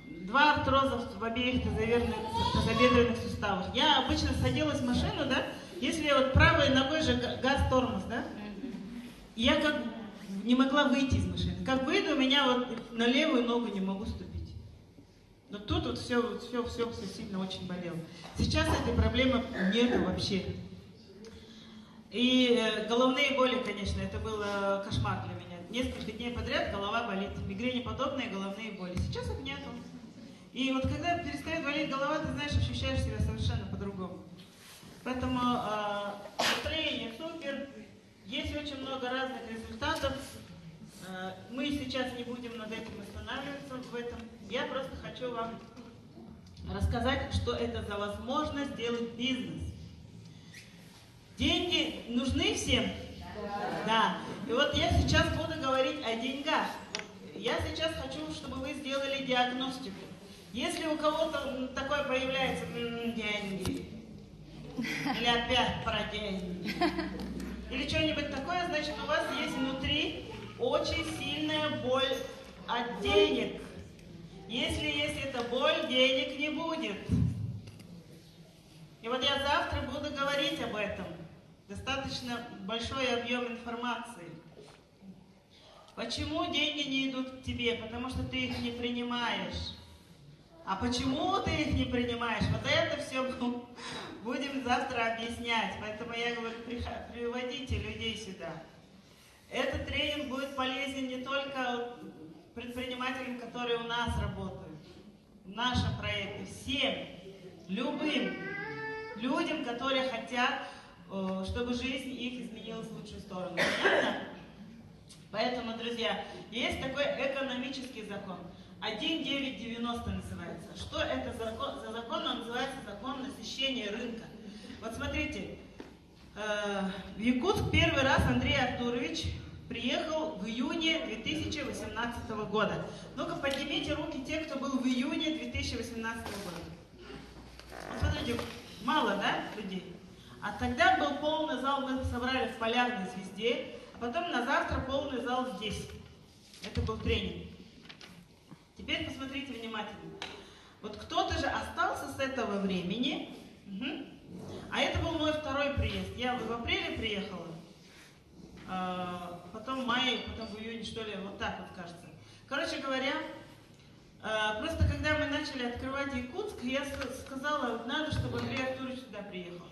2 артроза в обеих тазобедренных суставах. Я обычно садилась в машину, да, если вот правой ногой же газ-тормоз, да, и я как не могла выйти из машины. Как выйду, у меня вот на левую ногу не могу ступить. Но тут вот все сильно очень болело. Сейчас этой проблемы нету вообще. И головные боли, конечно, это был кошмар для меня. Несколько дней подряд голова болит. Мигренеподобные головные боли. Сейчас их нету. И вот когда перестает болеть голова, ты знаешь, ощущаешь себя совершенно по-другому. Поэтому настроение супер. Есть очень много разных результатов. Мы сейчас не будем над этим останавливаться в этом. Я просто хочу вам рассказать, что это за возможность сделать бизнес. Деньги нужны всем? Да. И вот я сейчас буду говорить о деньгах. Я сейчас хочу, чтобы вы сделали диагностику. Если у кого-то такое проявляется, деньги, или опять про деньги, или что-нибудь такое, значит, у вас есть внутри очень сильная боль от денег. Если есть эта боль, денег не будет. И вот я завтра буду говорить об этом. Достаточно большой объем информации. Почему деньги не идут к тебе? Потому что ты их не принимаешь. А почему ты их не принимаешь? Вот это все будем завтра объяснять. Поэтому я говорю, приводите людей сюда. Этот тренинг будет полезен не только предпринимателям, которые у нас работают, в нашем проекте, всем, любым людям, которые хотят, чтобы жизнь их изменилась в лучшую сторону. Понятно? Поэтому, друзья, есть такой экономический закон. 1.9.90 называется. Что это за закон? Он называется закон насыщения рынка. Вот смотрите, в Якутск первый раз Андрей Артурович приехал в июне 2018 года. Ну-ка поднимите руки те, кто был в июне 2018 года. Вот смотрите, мало, да, людей? А тогда был полный зал, мы собрали в Полярной Звезде, а потом на завтра полный зал здесь. Это был тренинг. Теперь посмотрите внимательно. Вот кто-то же остался с этого времени. Угу. А это был мой второй приезд. Я в апреле приехала, потом в мае, потом в июне, что ли, вот так вот кажется. Короче говоря, просто когда мы начали открывать Якутск, я сказала, надо, чтобы Андрей Артурович сюда приехал.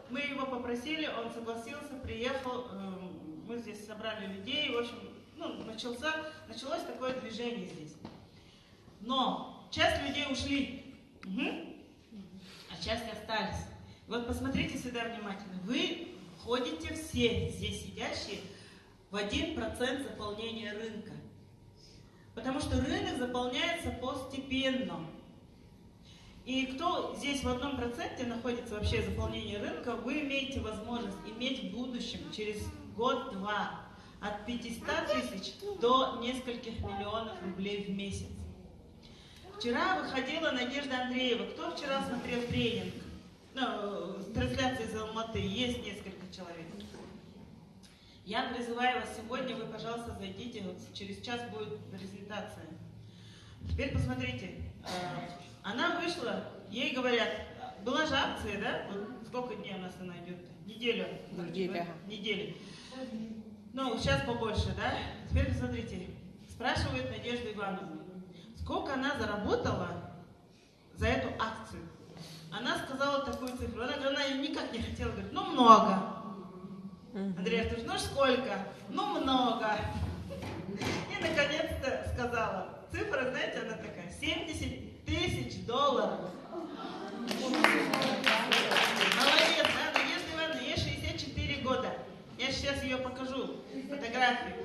Мы его попросили, он согласился, приехал, мы здесь собрали людей, в общем, началось такое движение здесь. Но часть людей ушли, а часть остались. Вот посмотрите сюда внимательно. Вы входите все здесь сидящие в 1% заполнения рынка. Потому что рынок заполняется постепенно. И кто здесь в 1% находится вообще заполнение рынка, вы имеете возможность иметь в будущем, через год-два, от 500 тысяч до нескольких миллионов рублей в месяц. Вчера выходила Надежда Андреева. Кто вчера смотрел тренинг? Трансляции из Алматы. Есть несколько человек. Я призываю вас сегодня, вы, пожалуйста, зайдите. Вот через час будет презентация. Теперь посмотрите. Она вышла, ей говорят, была же акция, да? Вот сколько дней у нас она идет? Неделю. Неделю. Ну, сейчас побольше, да? Теперь посмотрите. Спрашивает Надежду Ивановну. Сколько она заработала за эту акцию? Она сказала такую цифру. Она никак не хотела, говорит, ну много. Андрей Артурович, ну сколько? Ну много. И наконец-то сказала. Цифра, знаете, она такая, $70 тысяч. Молодец, да? Надежда Ивановна, ей 64 года. Я сейчас ее покажу, фотографию.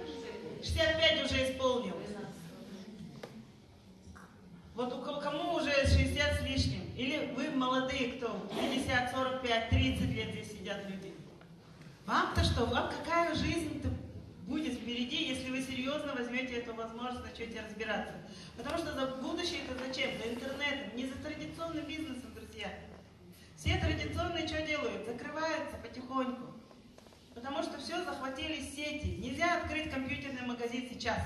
65 уже исполнилось. Вот кому уже 60 с лишним, или вы молодые, кто 50, 45, 30 лет здесь сидят люди. Вам-то что? Вам какая жизнь-то будет впереди, если вы серьезно возьмете эту возможность, начнете разбираться? Потому что за будущее-то зачем? За интернетом, не за традиционным бизнесом, друзья. Все традиционные что делают? Закрываются потихоньку. Потому что все захватили сети. Нельзя открыть компьютерный магазин сейчас,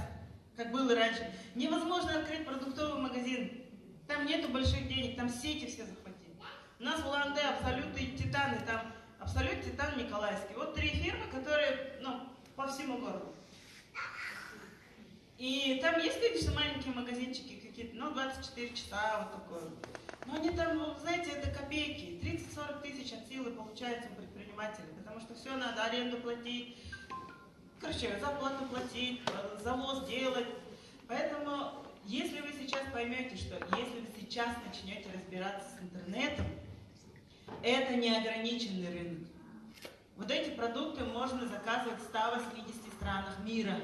как было раньше. Невозможно открыть продуктовый магазин. Там нету больших денег, там сети все захватили. У нас в Улан-Удэ Абсолют и Титаны, там Абсолют, Титан, Николаевский. Вот 3 фирмы, которые, по всему городу. И там есть, конечно, маленькие магазинчики какие-то, 24 часа, вот такое. Но они там, знаете, это копейки. 30-40 тысяч от силы получается у предпринимателя, потому что все надо аренду платить, зарплату платить, завоз делать. Поэтому, если вы сейчас поймете, что если вы сейчас начнете разбираться с интернетом, это неограниченный рынок. Вот эти продукты можно заказывать в 180 странах мира.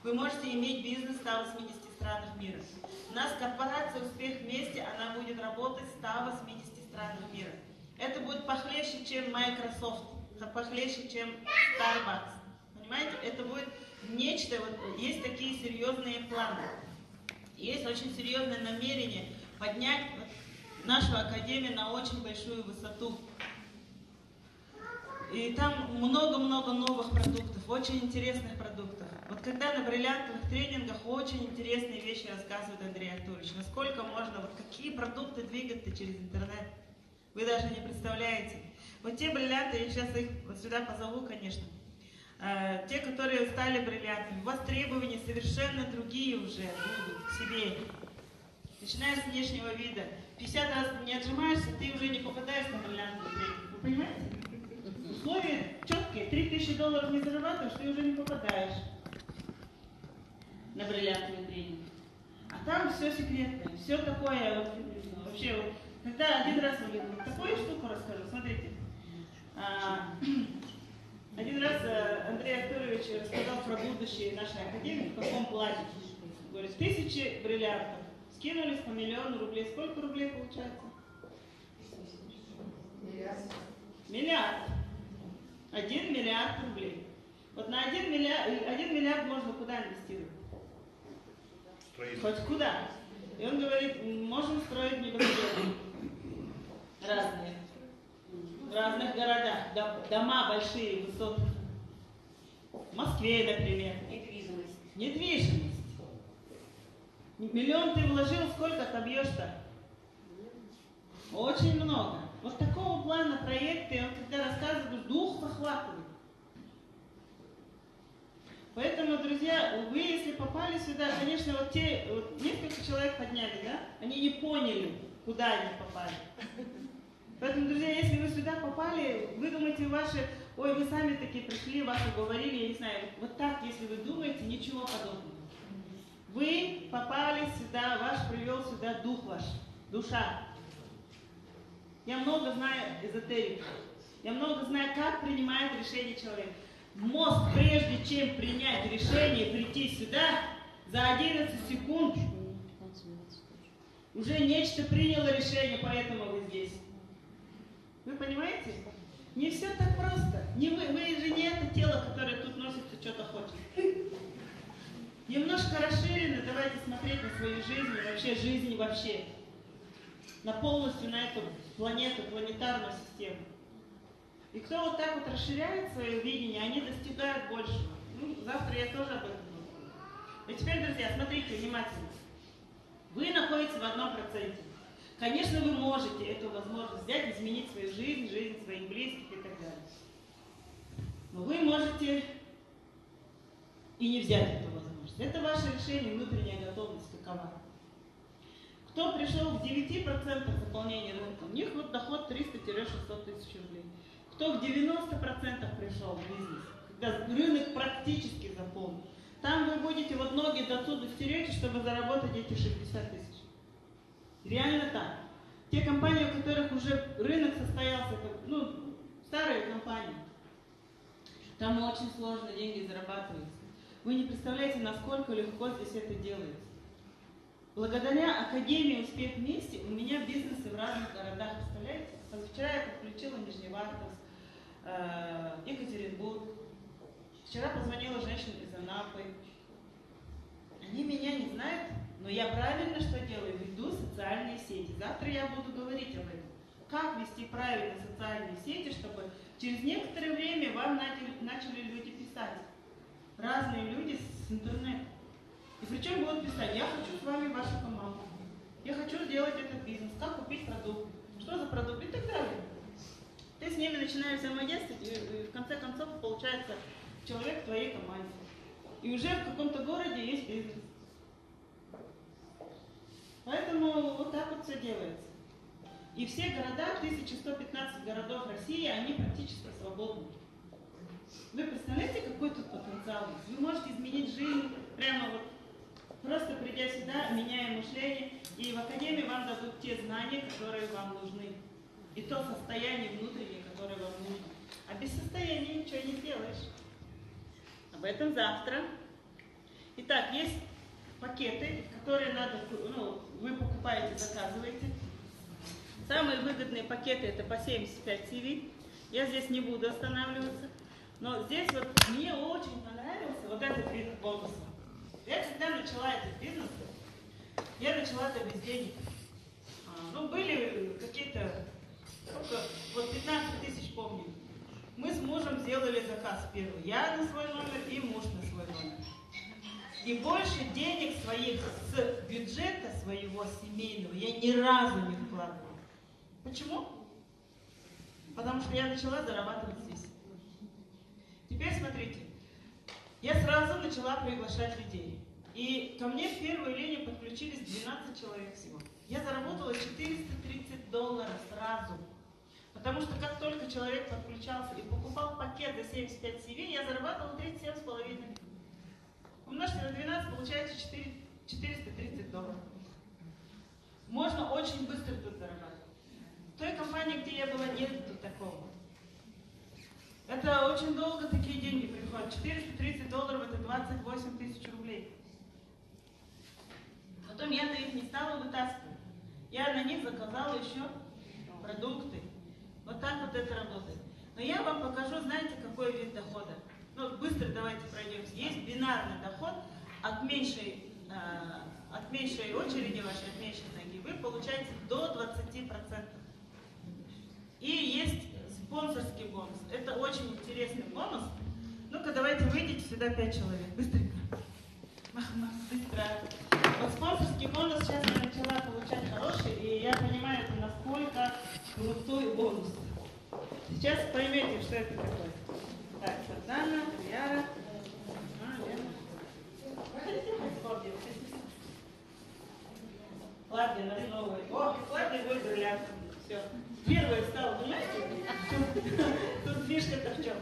Вы можете иметь бизнес в 180 странах мира. У нас корпорация «Успех вместе», она будет работать в 180 странах мира. Это будет похлеще, чем Microsoft, похлеще, чем Starbucks. Понимаете? Это будет нечто, вот есть такие серьезные планы. Есть очень серьезное намерение поднять нашу академию на очень большую высоту. И там много-много новых продуктов, очень интересных продуктов. Вот когда на бриллиантовых тренингах очень интересные вещи рассказывает Андрей Артурович, насколько можно, вот какие продукты двигать-то через интернет, вы даже не представляете. Вот те бриллианты, я сейчас их вот сюда позову, конечно, те, которые стали бриллиантами, у вас требования совершенно другие уже будут к себе. Начиная с внешнего вида. 50 раз не отжимаешься, ты уже не попадаешь на бриллиантовый тренинг. Вы понимаете? Условия четкие. $3000 не зарабатываешь, ты уже не попадаешь на бриллиантовый тренинг. А там все секретное, все такое, вот, вообще, вот, когда один раз, вот такую штуку расскажу, смотрите. Один раз Андрей Артурович рассказал про будущее нашей академии, в каком плане. Говорит, 1000 бриллиантов. Скинулись по $1 000 000 рублей. Сколько рублей получается? Миллиард. 1 миллиард рублей. Вот на 1 миллиард можно куда инвестировать? Хоть куда. И он говорит, можем строить небоскребы. Разные. В разных городах. Дома большие, высотные. В Москве, например. Недвижимость. Миллион ты вложил, сколько отобьешь-то? Очень много. Вот такого плана проекты, он когда рассказывает, дух захватывает. Поэтому, друзья, вы, если попали сюда, конечно, вот те, вот несколько человек подняли, да? Они не поняли, куда они попали. Поэтому, друзья, если вы сюда попали, вы думаете, ваши, ой, вы сами такие пришли, вас уговорили, я не знаю, вот так, если вы думаете, ничего подобного. Вы попали сюда, ваш привел сюда дух ваш, душа. Я много знаю эзотерики. Я много знаю, как принимает решение человек. Мозг, прежде чем принять решение прийти сюда, за 11 секунд уже нечто приняло решение, поэтому вы здесь. Вы понимаете? Не все так просто. Не вы же не это тело, которое тут носится, что-то хочет. Немножко расширено, давайте смотреть на свою жизнь, вообще жизнь вообще. На полностью на эту планету, планетарную систему. И кто вот так вот расширяет свое видение, они достигают большего. Ну, завтра я тоже об этом буду. И теперь, друзья, смотрите внимательно. Вы находитесь в 1%. Конечно, вы можете эту возможность взять, изменить свою жизнь, жизнь своих близких и так далее. Но вы можете и не взять эту возможность. Это ваше решение, внутренняя готовность какова. Кто пришел к 9% заполнения рынка, у них вот доход 300-600 тысяч рублей. Кто к 90% пришел в бизнес, когда рынок практически заполнен, там вы будете вот ноги до отсюда стерете, чтобы заработать эти 60 тысяч. Реально так. Те компании, у которых уже рынок состоялся, ну, старые компании, там очень сложно деньги зарабатываются. Вы не представляете, насколько легко здесь это делается. Благодаря Академии «Успех вместе» у меня бизнесы в разных городах, представляете? Вчера я подключила Нижневартовск, Екатеринбург. Вчера позвонила женщина из Анапы. Они меня не знают, но я правильно что делаю? Веду социальные сети. Завтра я буду говорить об этом. Как вести правильно социальные сети, чтобы через некоторое время вам начали люди писать. Разные люди с интернета. И причем будут писать, я хочу с вами вашу команду. Я хочу сделать этот бизнес. Как купить продукт? Что за продукт? И так далее. Ты с ними начинаешь взаимодействовать, и в конце концов получается человек в твоей команде. И уже в каком-то городе есть бизнес. Поэтому вот так вот все делается. И все города, 1115 городов России, они практически свободны. Вы представляете, какой тут потенциал есть? Вы можете изменить жизнь прямо вот, просто придя сюда, меняя мышление, и в Академии вам дадут те знания, которые вам нужны. И то состояние внутреннее, которое вам нужно. А без состояния ничего не сделаешь. Об этом завтра. Итак, есть пакеты, которые надо, ну, вы покупаете, заказываете. Самые выгодные пакеты это по 75 CV. Я здесь не буду останавливаться. Но здесь вот мне очень понравился вот этот вид бонуса. Я когда начала этот бизнес, я начала это без денег. Ну, были какие-то, вот 15 тысяч помню. Мы с мужем сделали заказ первый. Я на свой номер и муж на свой номер. И больше денег своих с бюджета своего семейного я ни разу не вкладывала. Почему? Потому что я начала зарабатывать здесь. Теперь смотрите. Я сразу начала приглашать людей. И ко мне в первую линию подключились 12 человек всего. Я заработала $430 сразу. Потому что как только человек подключался и покупал пакет за 75 CV, я зарабатывала $37,5. Умножьте на 12, получается $430. Можно очень быстро тут зарабатывать. В той компании, где я была, нет тут такого. Это очень долго такие деньги приходят. $430 это 28 тысяч рублей. Потом я-то их не стала вытаскивать. Я на них заказала еще продукты. Вот так вот это работает. Но я вам покажу, знаете, какой вид дохода. Ну, быстро давайте пройдемся. Есть бинарный доход от меньшей очереди вашей, от меньшей ноги. Вы получаете до 20%. И есть спонсорский бонус. Это очень интересный бонус. Ну-ка, давайте выйдите сюда 5 человек. Быстренько. Быстро. Вот спонсорский бонус сейчас я начала получать хороший, и я понимаю, это насколько крутой бонус. Сейчас поймете, что это такое. Так, Сардана, Яра. Клавдия нас новая. О, Клавдия будет бриллиантом. Все. Первая стала, понимаете? Тут фишка-то в чем?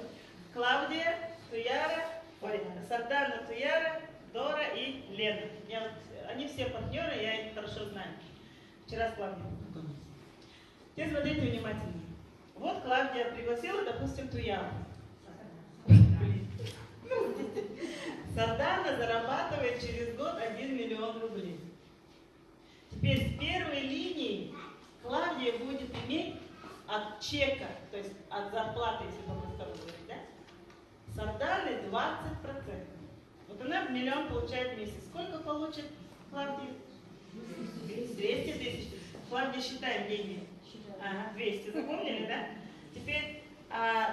Клавдия, Туяра, Сардана, Туяра, Дора и Лена. Они все партнеры, я их хорошо знаю. Вчера с Клавдией познакомилась. Теперь смотрите внимательно. Вот Клавдия пригласила, допустим, Туяру. Сардана зарабатывает через год 1 миллион рублей. Теперь с первой линии Клавдия будет иметь от чека, то есть от зарплаты, если по-простому говорить, да? Сарданы 20%. Вот она 1 миллион получает в месяц. Сколько получит Клавдия? 200 тысяч. Клавдия, считаем деньги. Ага, 200. Запомнили, да? Теперь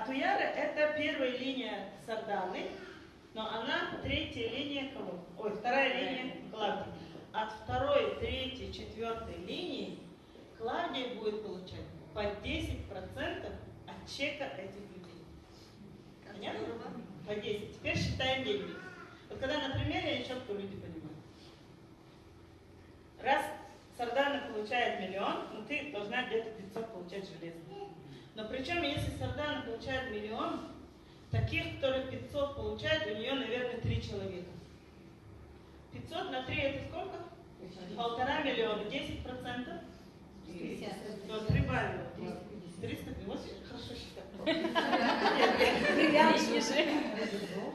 Туяра это первая линия Сарданы, но она третья линия кого? Ой, вторая линия Клавдии. От второй, третьей, четвертой линии Клавдия будет получать по 10% от чека этих людей. Понятно? По 10. Теперь считаем деньги. Вот когда на примере я четко люди понимают. Раз Сардана получает 1 миллион, ну ты должна где-то 500 получать железно. Но причем, если Сардана получает 1 миллион, таких, которые 500 получают, у нее, наверное, 3 человека. 500 на 3 это сколько? 1,5 миллиона. 10%? 50. То прибавила. 300. Вот хорошо считаю.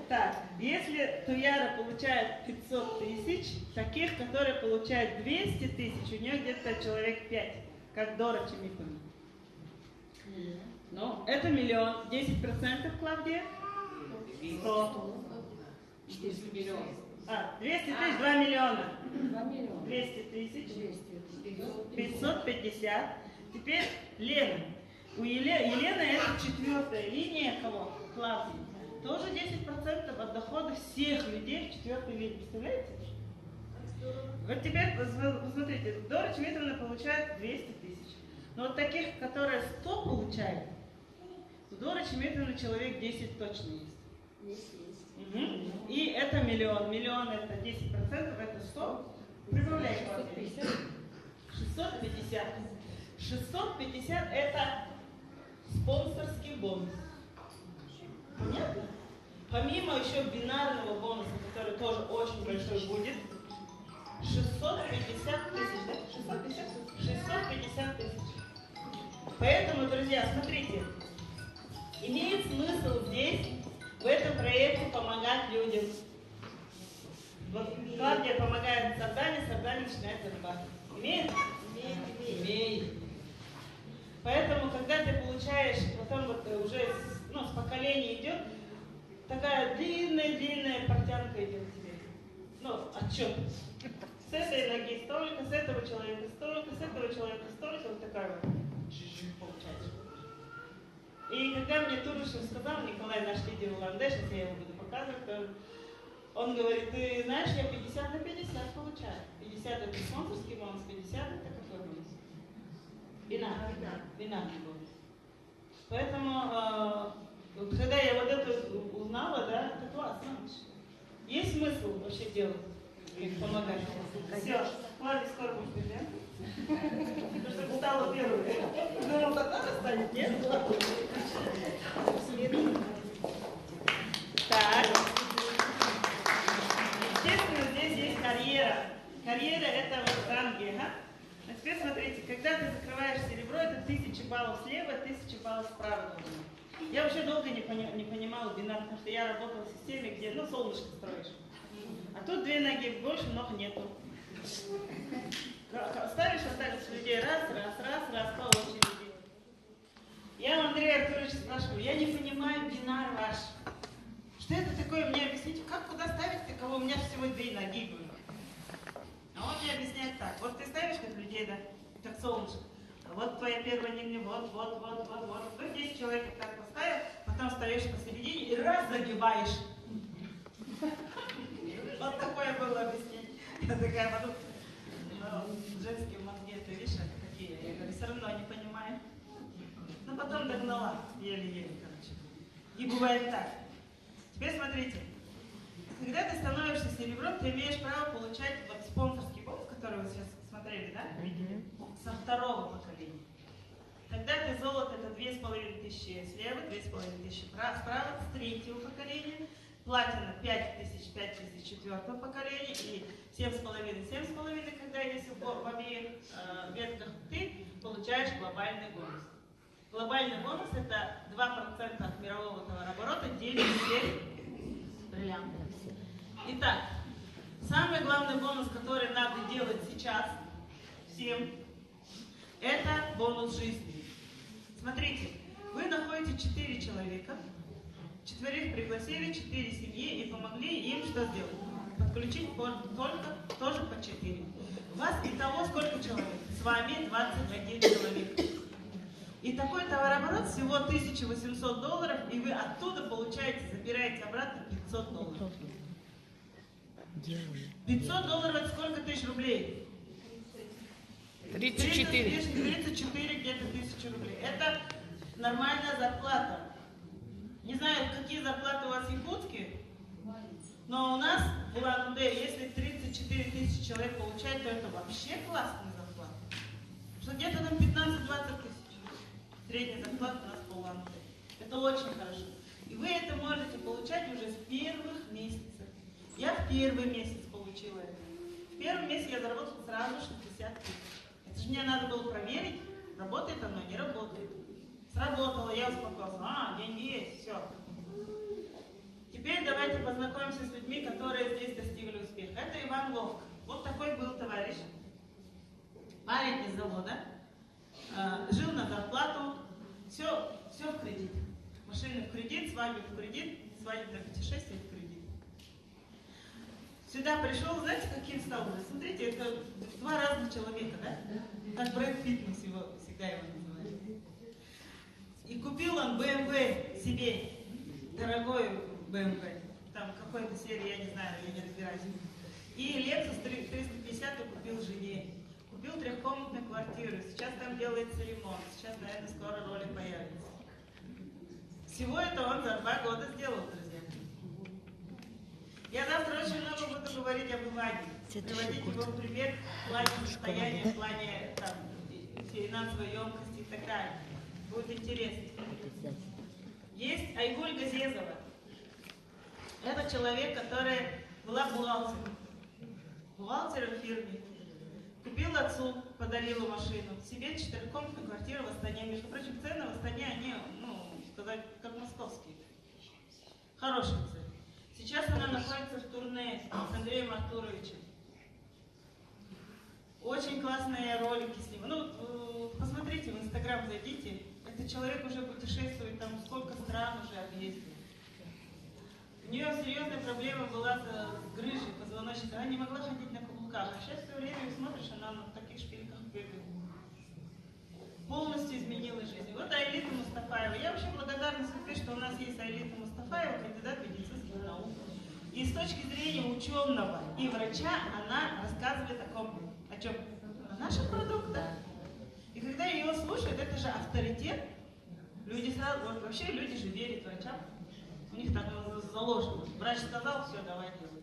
Так, если Туяра получает 500 тысяч, таких, которые получают 200 тысяч, у нее где-то человек 5, как Дора Чемипова. Ну, это 1 миллион. 10% Клавдия? 100. 200 тысяч, 2 миллиона. 200 тысяч. 550. Теперь Лена. У Елены это четвертая линия кого? Клавдии. Тоже 10% от дохода всех людей в четвертой линии. Представляете? Вот теперь, посмотрите, Дора Чемитовна получает 200 тысяч. Но вот таких, которые 100 получают, у Доры Чемитовны человек 10 точно есть. Угу. И это 1 миллион. 1 миллион это 10%, это 100. Прибавляем. 650. 650 это спонсорский бонус. Понятно? Помимо еще бинарного бонуса, который тоже очень большой будет, 650 тысяч, да? 650 тысяч. Поэтому, друзья, смотрите, имеет смысл здесь, в этом проекте, помогать людям. Вот Клавдия помогает Сардане, Сардане начинает зарабатывать. Имеет? Имеет. Поэтому, когда ты получаешь, потом вот уже с поколения идет, такая длинная портянка идет тебе. Ну, отчет. С этой ноги столько, с этого человека столько, с этого человека столько, вот такая вот получается. И когда мне Турышев сказал, Николай, наш лидер Улан-Удэ, сейчас я его буду показывать, то Он говорит, ты знаешь, я 50 на 50 получаю. 50 это спонсорский бонус, 50 это какой бонус? Бинарный бонус. Поэтому, когда я вот это узнала, да, это классно. Есть смысл вообще делать? Помогать. Все, Клаве скоро будет, да? Чтобы стала первой. Думал, так надо станет, нет? Так. Естественно, здесь есть карьера. Карьера это вот ранги, ага. А теперь смотрите, когда ты закрываешь серебро, это 1000 баллов слева, 1000 баллов справа. Я вообще долго не понимала бинар, потому что я работала в системе, где, ну, солнышко строишь. А тут 2 ноги больше, ног нету. Ставишь вот так с людей, раз, по очереди. Я у Андрея Артуровича спрашиваю, я не понимаю бинар ваш. Что это такое, мне объясните, как куда ставить такого, у меня всего 2 ноги были. А он мне объясняет так, вот ты ставишь как людей, да, как солнышко. Вот твоя первая нижняя, вот. Ну, 10 человек так поставил, потом встаешь посередине и раз загибаешь. Вот такое было объяснение. Я такая потом, женские мозги, это видишь, какие? Я говорю, все равно не понимаю. Но потом догнала, еле-еле, короче. И бывает так. Теперь смотрите. Когда ты становишься серебром, ты имеешь право получать вот спонсорский бонус, который вы сейчас смотрели, да, видели, со 2-го поколения. Когда ты золото, это 2500 слева, 2500 справа, с 3-го поколения. Платина 5000 4-го поколения и 7,5, когда если в обеих ветках ты получаешь глобальный бонус. Глобальный бонус это 2% от мирового товарооборота, делить бриллиантов. Итак, самый главный бонус, который надо делать сейчас всем, это бонус жизни. Смотрите, вы находите 4 человека, 4 пригласили, 4 семьи и помогли им что сделать? Подключить только тоже по 4. У вас итого сколько человек? С вами 21 человек. И такой товарооборот всего $1800, и вы оттуда получаете, забираете обратно $500. $500 это сколько тысяч рублей? 34. 34 где-то тысячи рублей. Это нормальная зарплата. Не знаю, какие зарплаты у вас в Якутске, но у нас в Улан-Удэ, если 34 тысячи человек получает, то это вообще классная зарплата. Что где-то там 15-20 тысяч. Средняя зарплата у нас по Улан-Удэ. Это очень хорошо. И вы это можете получать уже с первых месяцев. Я в первый месяц получила это. В первый месяц я заработала сразу 60 тысяч. Это же мне надо было проверить, работает оно, не работает. Сработало, я успокоилась. Деньги есть, все. Теперь давайте познакомимся с людьми, которые здесь достигли успеха. Это Иван Вовк. Вот такой был товарищ. Парень из завода. Жил на зарплату. Все в кредит. Машины в кредит, свадьбы в кредит, свадебное путешествие в кредит. Сюда пришел, знаете, каким стал? Смотрите, это 2 разных человека, да? Как Брэд Питт, мы всегда его называем. И купил он BMW себе, дорогой BMW, там какой-то серии, я не знаю, я не разбираюсь. И Lexus 350 купил жене. Купил 3-комнатную квартиру, сейчас там делается ремонт, сейчас, наверное, скоро ролик появится. Всего это он за 2 года сделал, друзья. Я завтра очень много буду говорить об Иване, приводить его в пример в плане состояния, в плане там, финансовой емкости и так далее. Будет интересно. Есть Айгуль Газезова. Это человек, который была бухгалтером. Бухгалтером в фирме. Купил отцу, подарила машину. Себе 4-комнатную квартиру в Астане. Между прочим, цены в Астане, они, сказать, как московские. Хорошие цены. Сейчас она находится в турне с Андреем Артуровичем. Очень классные ролики с ним. Посмотрите, в Инстаграм зайдите. Этот человек уже путешествует, там сколько стран уже объездил. У нее серьезная проблема была с грыжей позвоночника. Она не могла ходить на каблуках. А сейчас все время смотришь, она на таких шпильках бегает. Полностью изменила жизнь. Вот Айлита Мустафаева. Я вообще благодарна судьбе, что у нас есть Айлита Мустафаева, кандидат медицинских наук. И с точки зрения ученого и врача она рассказывает о чем? О наших продуктах. И когда ее слушают, это же авторитет. Люди сразу, вот вообще люди же верят врачам. У них так заложено. Врач сказал, все, давай делай.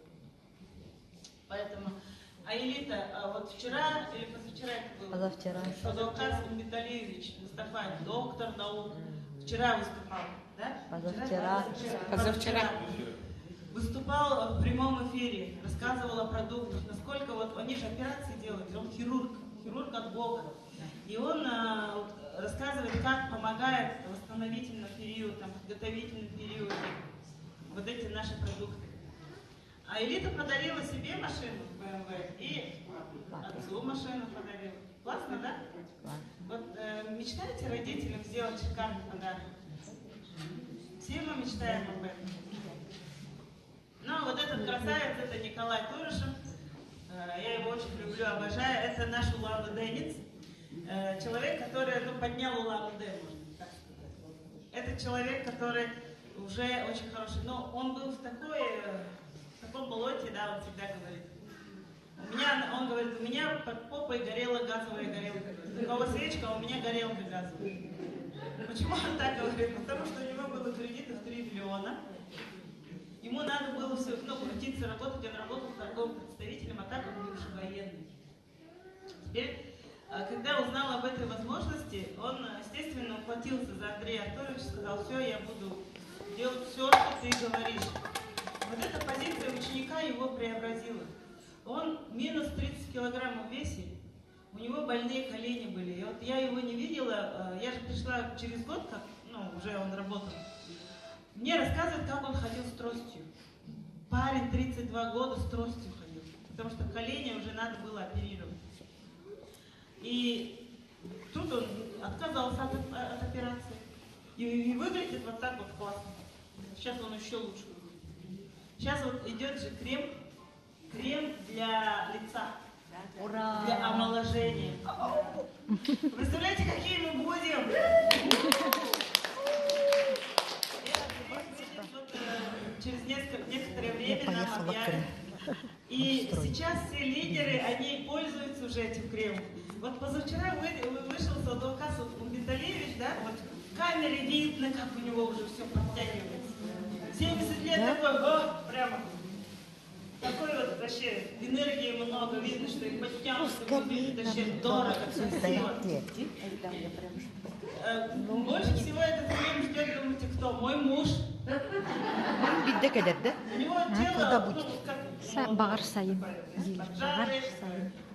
Поэтому, Аэлита, вот вчера или позавчера это было? Позавчера. Садулкас Умбеталиевич Мустафаев, доктор наук, вчера выступал, да? Позавчера. Выступал в прямом эфире, рассказывал о продуктах, насколько вот они же операции делают, он хирург от Бога. И он рассказывает, как помогает в восстановительном периоде, там, подготовительном периоде вот эти наши продукты. А Элита подарила себе машину BMW и отцу машину подарила. Классно, да? Вот мечтаете родителям сделать шикарный подарок? Все мы мечтаем об этом. Ну, вот этот красавец, это Николай Турышев. Я его очень люблю, обожаю. Это наш улан-удэнец. Человек, который поднял Улан-Удэ, можно так сказать. Это человек, который уже очень хороший. Но он был в таком болоте, да, он всегда говорит. Он говорит, у меня под попой горела газовая горелка. Такого свечка, а у меня горелка газовая. Почему он так говорит? Потому что у него было кредитов 3 миллиона. Ему надо было все, крутиться, работать. Он работал торговым представителем, а так он бывший военный. Теперь, когда узнал об этой возможности, он, естественно, ухватился за Андрея Артуровича, сказал, все, я буду делать все, что ты говоришь. Вот эта позиция ученика его преобразила. Он минус 30 килограммов в весе, у него больные колени были. И вот я его не видела, я же пришла через год, как, уже он работал. Мне рассказывают, как он ходил с тростью. Парень 32 года с тростью ходил, потому что колени уже надо было оперировать. И тут он отказался от операции. И выглядит вот так вот классно. Сейчас он еще лучше выглядит. Сейчас вот идет же крем для лица. Ура! Для омоложения. Представляете, какие мы будем? Через некоторое время нам объявят. И сейчас все лидеры, они пользуются уже этим кремом. Вот позавчера вышел Садулкас Умбеталиевич, да, вот в камере видно, как у него уже все подтягивается. 70 лет такой, прямо. Такой вот вообще энергии много, видно, что и подтянутся, выглядит вообще дорого, красиво. Больше всего этот крем ждет, думаете, кто? Мой муж. У него тело, как Багар сайын.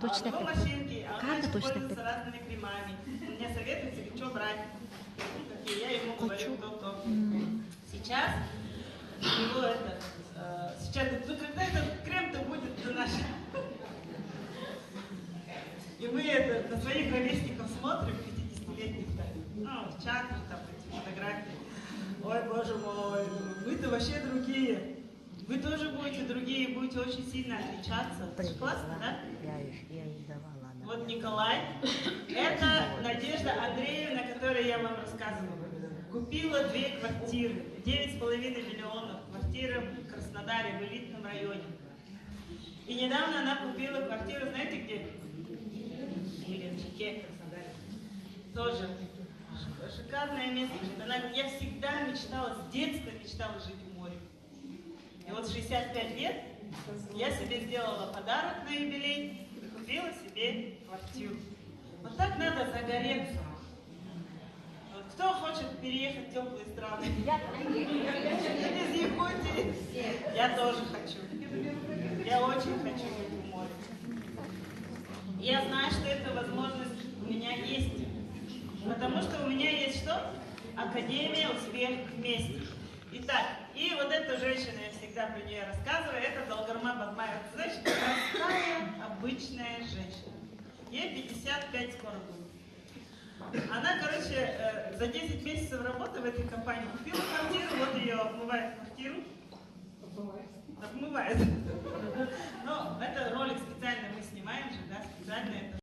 Точно так. Машинки, а он пользуется разными кремами. Мне советуется, что брать. Я ему говорю, кто. Сейчас у него сейчас, когда этот крем-то будет наш? И мы на своих ровесников смотрим, 50-летних, в чатах, там, эти фотографии. Ой, боже мой, вы-то вообще другие. Вы тоже будете другие, будете очень сильно отличаться. Это же классно, да? Вот Николай. Это Надежда Андреевна, о которой я вам рассказывала. Купила 2 квартиры, 9,5 миллионов. Квартира в Краснодаре, в элитном районе. И недавно она купила квартиру, знаете где? В Еленчаке, в Краснодаре. Тоже шикарное место. Она говорит, я всегда мечтала, с детства мечтала жить в море. И вот в 65 лет я себе сделала подарок на юбилей и купила себе квартиру. Вот так надо загореться. Вот кто хочет переехать в теплые страны? Из Якутии. Я тоже хочу. Я очень хочу жить в море. Я знаю, что эта возможность у меня есть. Потому что у меня есть что? Академия «Успех вместе». Итак, и вот эта женщина, я всегда про нее рассказываю, это Долгарма Бадмаева. Значит, простая, обычная женщина. Ей 55 скоро будет. Она, за 10 месяцев работы в этой компании купила квартиру, вот ее обмывает квартиру. Обмывает. Но это ролик специально мы снимаем же, да, специально это.